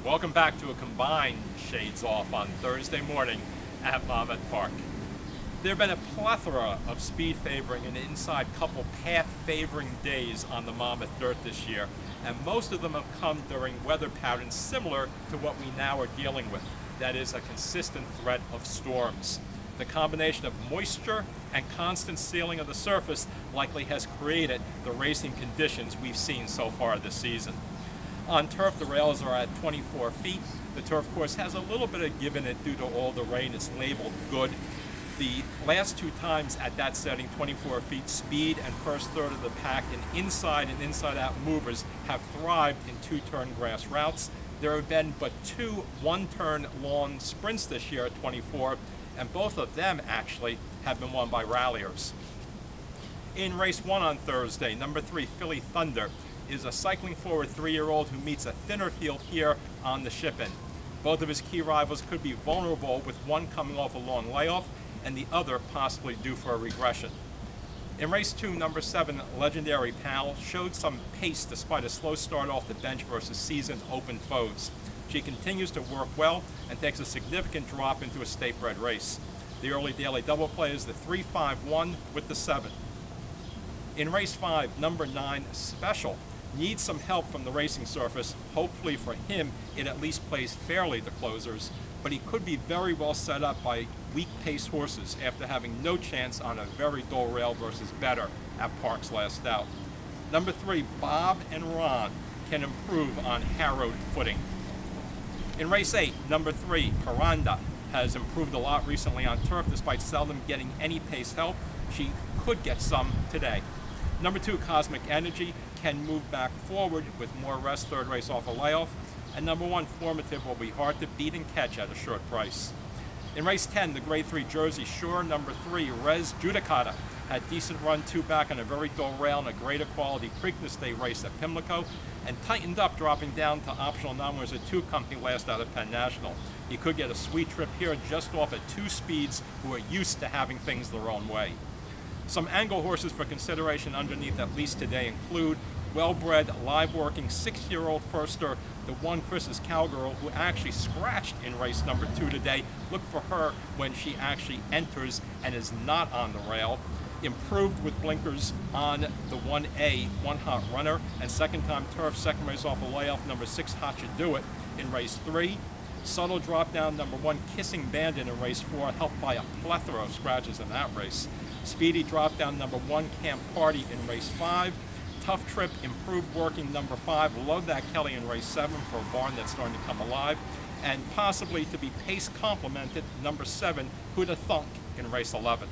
Welcome back to a combined Shades Off on Thursday morning at Monmouth Park. There have been a plethora of speed favoring and inside couple path favoring days on the Monmouth Dirt this year, and most of them have come during weather patterns similar to what we now are dealing with. That is a consistent threat of storms. The combination of moisture and constant sealing of the surface likely has created the racing conditions we've seen so far this season. On turf, the rails are at 24 feet. The turf course has a little bit of give in it due to all the rain. It's labeled good. The last two times at that setting, 24 feet, speed and first third of the pack and inside out movers have thrived in two-turn grass routes. There have been but two one-turn lawn sprints this year at 24, and both of them actually have been won by ralliers. In race 1 on Thursday, number 3, Philly Thunder, is a cycling forward 3-year-old who meets a thinner field here on the Shippen. Both of his key rivals could be vulnerable, with one coming off a long layoff and the other possibly due for a regression. In race 2, number 7, Legendary Pal, showed some pace despite a slow start off the bench versus seasoned open foes. She continues to work well and takes a significant drop into a state-bred race. The early daily double play is the 3-5-1 with the 7. In race 5, number 9, Special, needs some help from the racing surface. Hopefully for him, it at least plays fairly to closers, but he could be very well set up by weak pace horses after having no chance on a very dull rail versus better at Park's last out. Number 3, Bob and Ron, can improve on harrowed footing. In race 8, number 3, Paranda, has improved a lot recently on turf despite seldom getting any pace help. She could get some today. Number 2, Cosmic Energy, can move back forward with more rest, third race off a layoff. And number 1, Formative, will be hard to beat and catch at a short price. In race 10, the grade 3 Jersey Shore, number 3, Res Judicata, had decent run 2 back on a very dull rail in a greater quality Preakness Day race at Pimlico, and tightened up, dropping down to optional non-winners at 2 company last out at Penn National. He could get a sweet trip here just off at 2 speeds who are used to having things their own way. Some angle horses for consideration underneath at least today include well-bred, live-working 6-year-old firster, the one Chris's Cowgirl, who actually scratched in race number 2 today. Look for her when she actually enters and is not on the rail. Improved with blinkers on the 1A, One Hot Runner, and second-time turf, second race off a layoff, number 6, Hot You Do It in race 3. Subtle drop down, number 1, Kissing Bandit in race 4, helped by a plethora of scratches in that race. Speedy drop down, number 1, Camp Party in race 5. Tough Trip, improved working, number 5. Love That Kelly in race 7 for a barn that's starting to come alive. And possibly to be pace complemented, number 7, Who'da Thunk in race 11.